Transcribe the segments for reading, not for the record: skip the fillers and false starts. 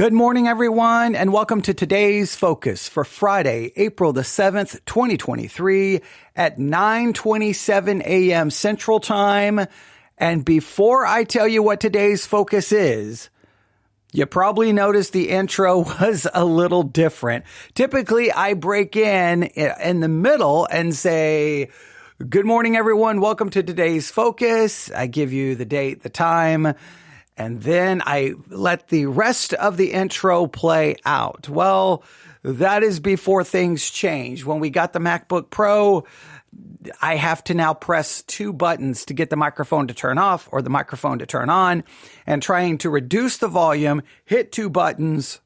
Good morning, everyone, and welcome to today's focus for Friday, April the 7th, 2023 at 9:27 a.m. Central Time. And before I tell you what today's focus is, you probably noticed the intro was a little different. Typically, I break in the middle and say, good morning, everyone. Welcome to today's focus. I give you the date, the time, and then I let the rest of the intro play out. Well, that is before things change. When we got the MacBook Pro, I have to now press two buttons to get the microphone to turn off or the microphone to turn on, and trying to reduce the volume, hit two buttons,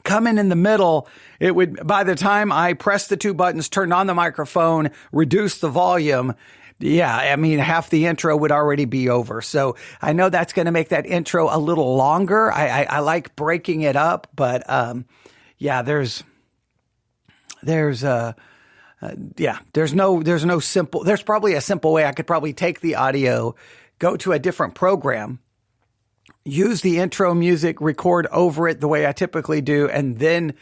come in the middle. It would, by the time I press the two buttons, turn on the microphone, reduce the volume, half the intro would already be over. So I know that's going to make that intro a little longer. I like breaking it up, but there's probably a simple way. I could probably take the audio, go to a different program, use the intro music, record over it the way I typically do, and then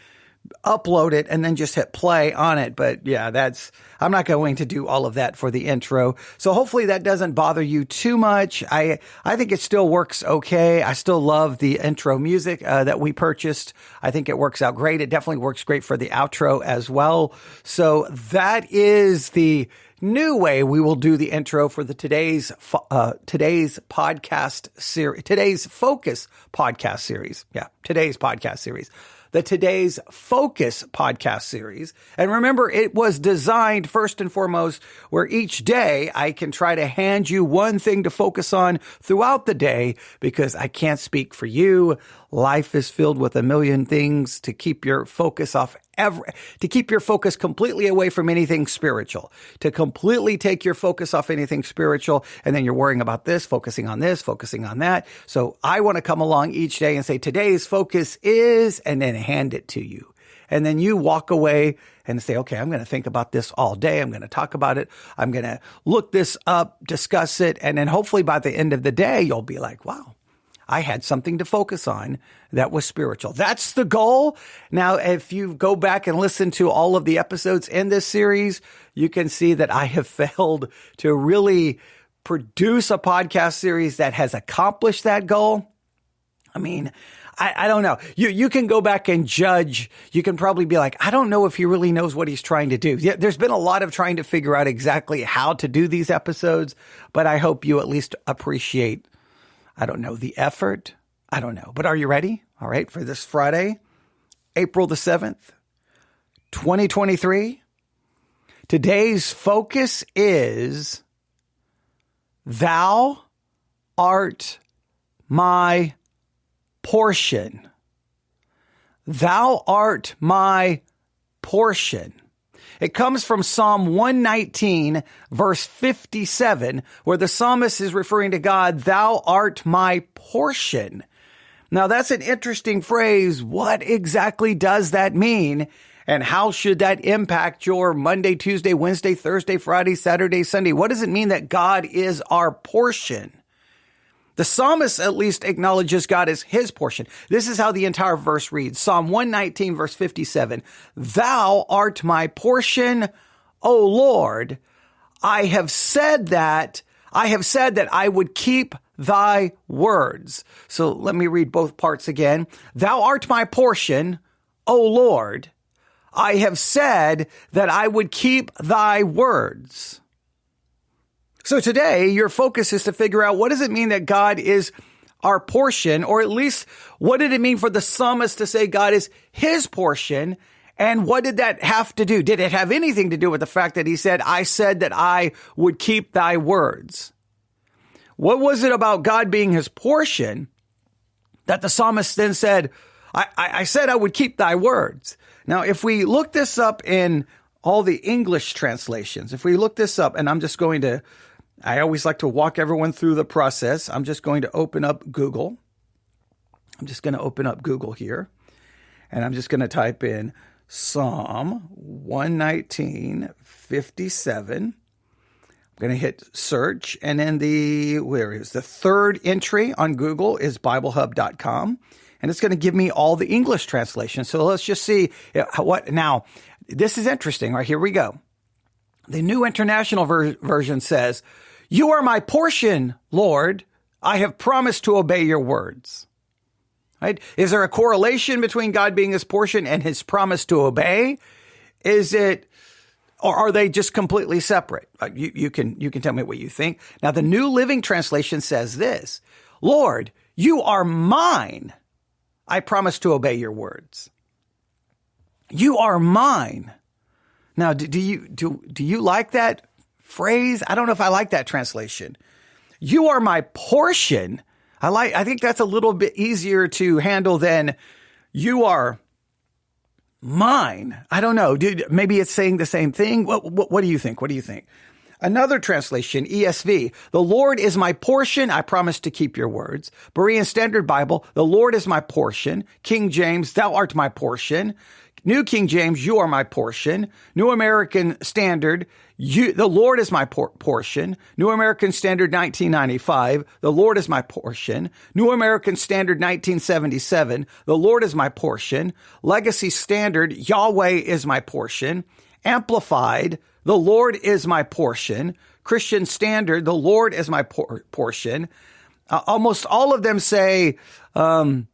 upload it and then just hit play on it. But I'm not going to do all of that for the intro. So hopefully that doesn't bother you too much. I think it still works okay. I still love the intro music that we purchased. I think it works out great. It definitely works great for the outro as well. So that is the new way we will do the intro for the today's podcast series, today's focus podcast series. Yeah, today's podcast series. The Today's Focus podcast series. And remember, it was designed first and foremost where each day I can try to hand you one thing to focus on throughout the day, because I can't speak for you. Life is filled with a million things to keep your focus to keep your focus completely away from anything spiritual, to completely take your focus off anything spiritual. And then you're worrying about this, focusing on that. So I want to come along each day and say, today's focus is, and then hand it to you. And then you walk away and say, okay, I'm going to think about this all day. I'm going to talk about it. I'm going to look this up, discuss it. And then hopefully by the end of the day, you'll be like, wow, I had something to focus on that was spiritual. That's the goal. Now, if you go back and listen to all of the episodes in this series, you can see that I have failed to really produce a podcast series that has accomplished that goal. I mean, I don't know. You can go back and judge. You can probably be like, I don't know if he really knows what he's trying to do. Yeah, there's been a lot of trying to figure out exactly how to do these episodes, but I hope you at least appreciate, I don't know, the effort. I don't know. But are you ready? All right. For this Friday, April the 7th, 2023. Today's focus is Thou art my portion. Thou art my portion. It comes from Psalm 119, verse 57, where the psalmist is referring to God, thou art my portion. Now, that's an interesting phrase. What exactly does that mean? And how should that impact your Monday, Tuesday, Wednesday, Thursday, Friday, Saturday, Sunday? What does it mean that God is our portion? The psalmist at least acknowledges God as his portion. This is how the entire verse reads. Psalm 119, verse 57. Thou art my portion, O Lord. I have said that I would keep thy words. So let me read both parts again. Thou art my portion, O Lord. I have said that I would keep thy words. So today, your focus is to figure out, what does it mean that God is our portion? Or at least, what did it mean for the psalmist to say God is his portion? And what did that have to do? Did it have anything to do with the fact that he said, I said that I would keep thy words? What was it about God being his portion that the psalmist then said, I said I would keep thy words? Now, if we look this up in all the English translations, if we look this up, and I always like to walk everyone through the process. I'm just going to open up Google. I'm just going to open up Google here, and I'm just going to type in Psalm 119:57. I'm going to hit search, and then the third entry on Google is BibleHub.com. and it's going to give me all the English translations. So let's just see what. Now, this is interesting. All right, here we go. The New International Version says, "You are my portion, Lord. I have promised to obey your words." Right? Is there a correlation between God being his portion and his promise to obey? Is it, or are they just completely separate? You can tell me what you think. Now, the New Living Translation says this: "Lord, you are mine. I promise to obey your words." You are mine. Now, do you like that phrase? I don't know if I like that translation. You are my portion. I think that's a little bit easier to handle than you are mine. I don't know. Maybe it's saying the same thing. What do you think? What do you think? Another translation, ESV, "The Lord is my portion. I promise to keep your words." Berean Standard Bible, "The Lord is my portion." King James, "Thou art my portion." New King James, "You are my portion." New American Standard, "The Lord is my portion." New American Standard 1995, "The Lord is my portion." New American Standard 1977, "The Lord is my portion." Legacy Standard, "Yahweh is my portion." Amplified, "The Lord is my portion." Christian Standard, "The Lord is my portion." Almost all of them say, well,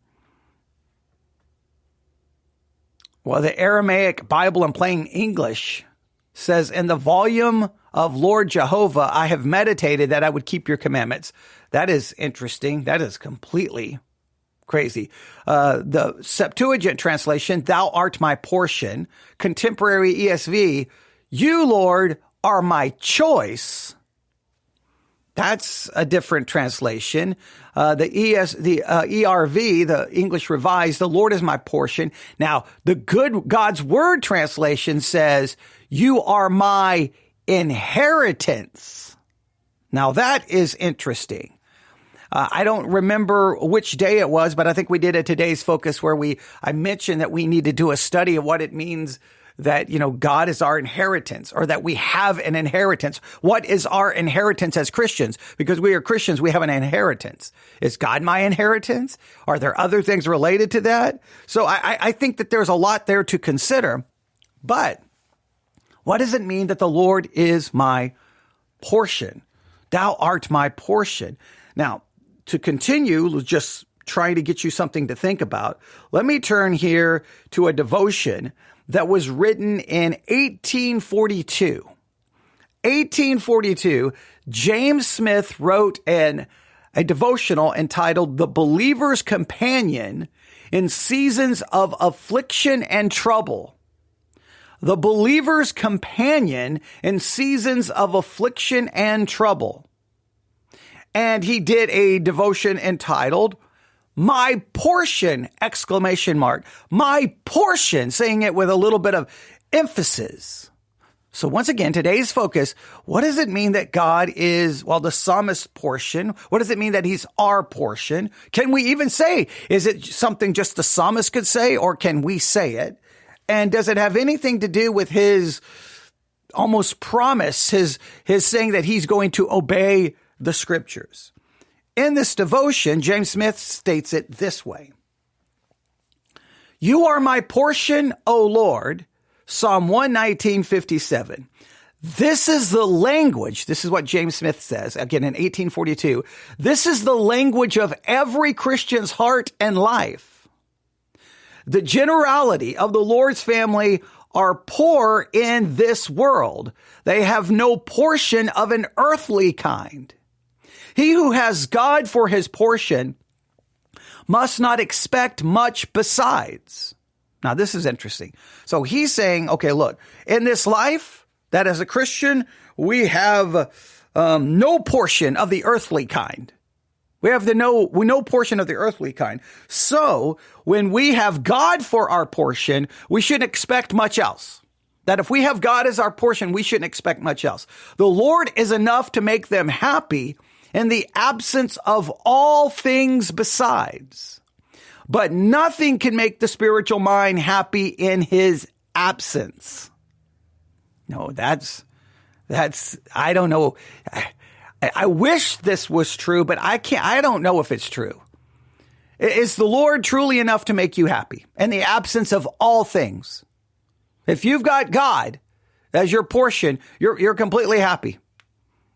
the Aramaic Bible in Plain English says, "In the volume of Lord Jehovah, I have meditated that I would keep your commandments." That is interesting. That is completely crazy. The Septuagint translation, "Thou art my portion." Contemporary ESV, "You, Lord, are my choice." That's a different translation. The ERV, the English Revised, "The Lord is my portion." Now, the Good God's Word translation says, "You are my inheritance." Now, that is interesting. I don't remember which day it was, but I think we did a Today's Focus where I mentioned that we need to do a study of what it means that, God is our inheritance, or that we have an inheritance. What is our inheritance as Christians? Because we are Christians, we have an inheritance. Is God my inheritance? Are there other things related to that? So I think that there's a lot there to consider. But what does it mean that the Lord is my portion? Thou art my portion. Now, to continue, just trying to get you something to think about, let me turn here to a devotion that was written in 1842. 1842, James Smith wrote a devotional entitled "The Believer's Companion in Seasons of Affliction and Trouble." The Believer's Companion in Seasons of Affliction and Trouble. And he did a devotion entitled "My Portion!" My portion, saying it with a little bit of emphasis. So once again, today's focus, what does it mean that God is, the psalmist's portion? What does it mean that he's our portion? Can we even say, is it something just the psalmist could say, or can we say it? And does it have anything to do with his almost promise, his saying that he's going to obey the scriptures? In this devotion, James Smith states it this way: "You are my portion, O Lord." Psalm 119:57. This is the language. This is what James Smith says, again in 1842. This is the language of every Christian's heart and life. The generality of the Lord's family are poor in this world. They have no portion of an earthly kind. He who has God for his portion must not expect much besides. Now, this is interesting. So he's saying, okay, look, in this life, that as a Christian, we have no portion of the earthly kind. We have no portion of the earthly kind. So when we have God for our portion, we shouldn't expect much else. That if we have God as our portion, we shouldn't expect much else. The Lord is enough to make them happy in the absence of all things besides. But nothing can make the spiritual mind happy in his absence. No, that's, I don't know. I wish this was true, but I don't know if it's true. Is the Lord truly enough to make you happy in the absence of all things? If you've got God as your portion, you're completely happy.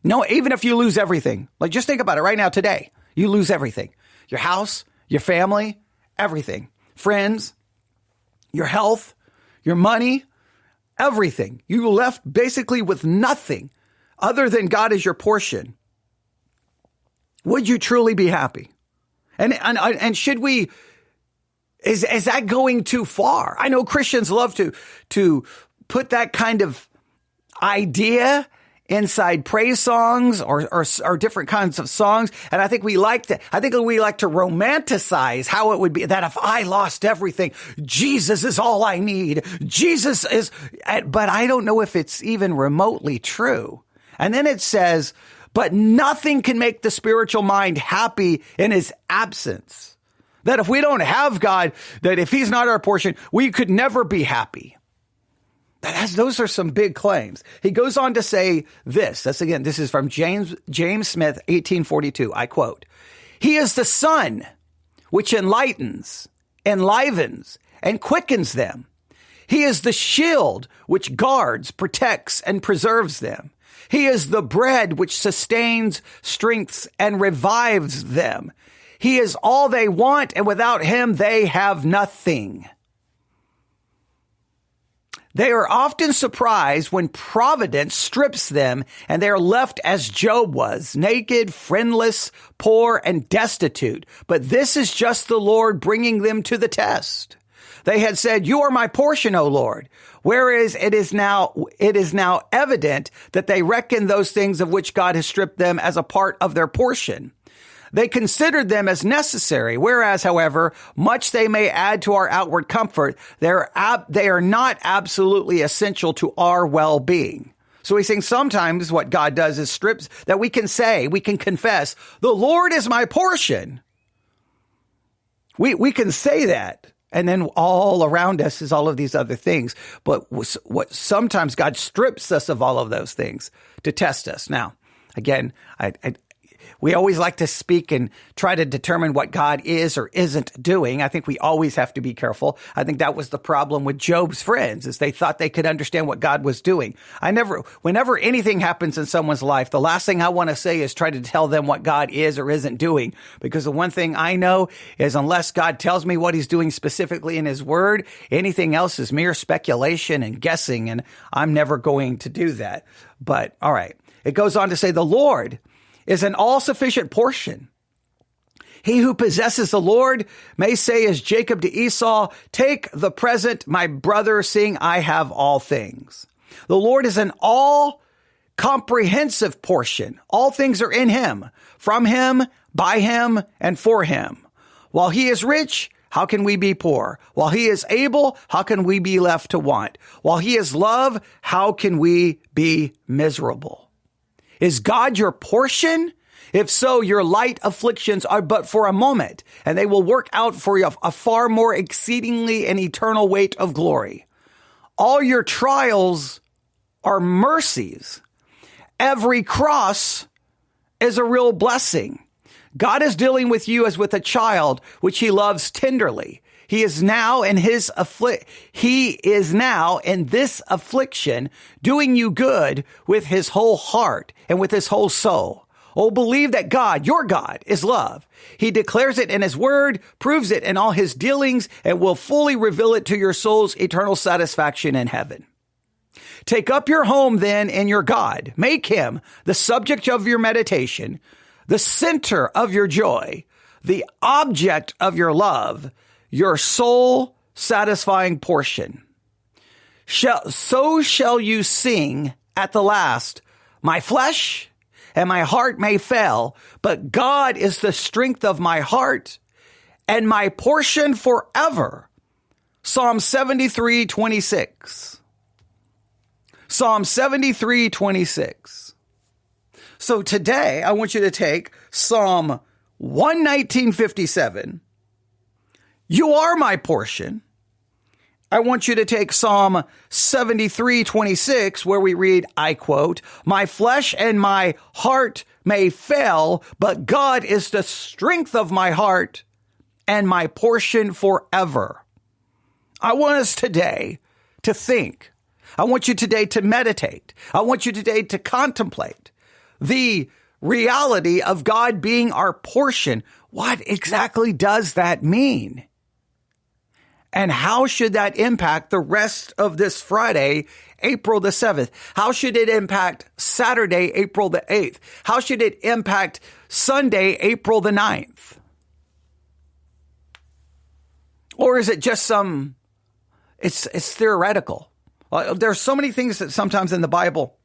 No, even if you lose everything, like just think about it right now today, you lose everything, your house, your family, everything, friends, your health, your money, everything. You left basically with nothing other than God as your portion. Would you truly be happy? And should we, is that going too far? I know Christians love to put that kind of idea inside praise songs or different kinds of songs. And I think we like to romanticize how it would be that if I lost everything, Jesus is all I need. Jesus is, but I don't know if it's even remotely true. And then it says, but nothing can make the spiritual mind happy in his absence. That if we don't have God, that if he's not our portion, we could never be happy. Those are some big claims. He goes on to say this. This is from James Smith, 1842. I quote, "He is the sun which enlightens, enlivens, and quickens them. He is the shield which guards, protects, and preserves them. He is the bread which sustains, strengthens, and revives them. He is all they want, and without him they have nothing. They are often surprised when providence strips them and they are left as Job was, naked, friendless, poor, and destitute. But this is just the Lord bringing them to the test. They had said, 'You are my portion, O Lord.' Whereas it is now evident that they reckon those things of which God has stripped them as a part of their portion. They considered them as necessary, whereas, however, much they may add to our outward comfort, they are not absolutely essential to our well-being." So he's saying sometimes what God does is strips that we can confess, the Lord is my portion. We can say that. And then all around us is all of these other things. But what sometimes God strips us of all of those things to test us. Now, again, we always like to speak and try to determine what God is or isn't doing. I think we always have to be careful. I think that was the problem with Job's friends, is they thought they could understand what God was doing. Whenever anything happens in someone's life, the last thing I want to say is try to tell them what God is or isn't doing. Because the one thing I know is unless God tells me what he's doing specifically in his word, anything else is mere speculation and guessing, and I'm never going to do that. But all right, it goes on to say the Lord is an all-sufficient portion. He who possesses the Lord may say as Jacob to Esau, "Take the present, my brother, seeing I have all things." The Lord is an all-comprehensive portion. All things are in him, from him, by him, and for him. While he is rich, how can we be poor? While he is able, how can we be left to want? While he is love, how can we be miserable? Is God your portion? If so, your light afflictions are but for a moment, and they will work out for you a far more exceedingly and eternal weight of glory. All your trials are mercies. Every cross is a real blessing. God is dealing with you as with a child, which he loves tenderly. He is now in this affliction, doing you good with his whole heart and with his whole soul. Oh, believe that God, your God, is love. He declares it in his word, proves it in all his dealings, and will fully reveal it to your soul's eternal satisfaction in heaven. Take up your home then in your God. Make him the subject of your meditation, the center of your joy, the object of your love, your soul satisfying portion. So shall you sing at the last, "My flesh and my heart may fail, but God is the strength of my heart and my portion forever." Psalm 73:26. Psalm 73:26. So today I want you to take Psalm 119:57. You are my portion. I want you to take Psalm 73:26, where we read, I quote, "My flesh and my heart may fail, but God is the strength of my heart and my portion forever. I want us today to think. I want you today to meditate. I want you today to contemplate the reality of God being our portion. What exactly does that mean? And how should that impact the rest of this Friday, April the 7th? How should it impact Saturday, April the 8th? How should it impact Sunday, April the 9th? Or is it just it's theoretical? There's so many things that sometimes in the Bible,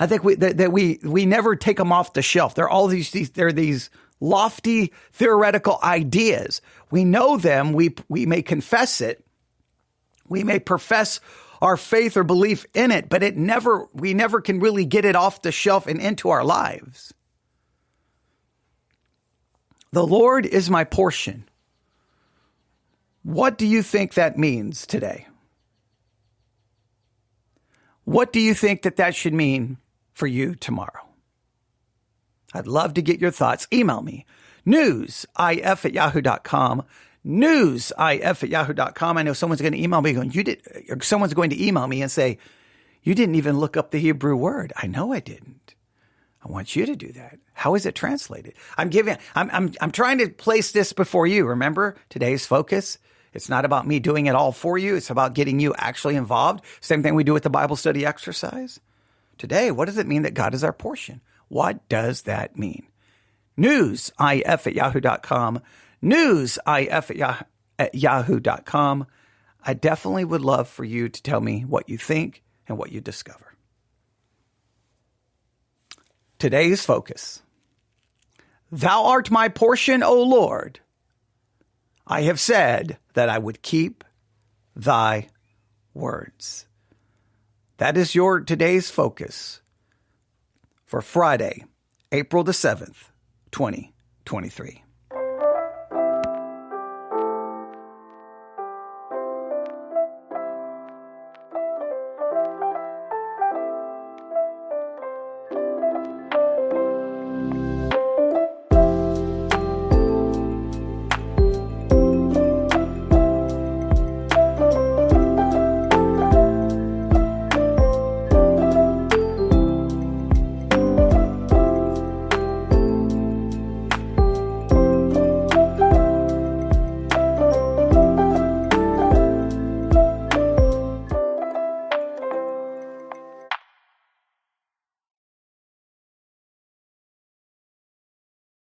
I think we never take them off the shelf. There are all these lofty theoretical ideas. We know them. We may confess it. We may profess our faith or belief in it, but we never can really get it off the shelf and into our lives. The Lord is my portion. What do you think that means today? What do you think that should mean for you tomorrow? I'd love to get your thoughts. Email me, newsif@yahoo.com, newsif@yahoo.com. I know someone's going to email me someone's going to email me and say, you didn't even look up the Hebrew word. I know I didn't. I want you to do that. How is it translated? I'm trying to place this before you. Remember today's focus? It's not about me doing it all for you. It's about getting you actually involved. Same thing we do with the Bible study exercise. Today, what does it mean that God is our portion? What does that mean? newsif@yahoo.com, newsif@yahoo.com. I definitely would love for you to tell me what you think and what you discover. Today's focus. Thou art my portion, O Lord. I have said that I would keep thy words. That is your today's focus for Friday, April the 7th, 2023.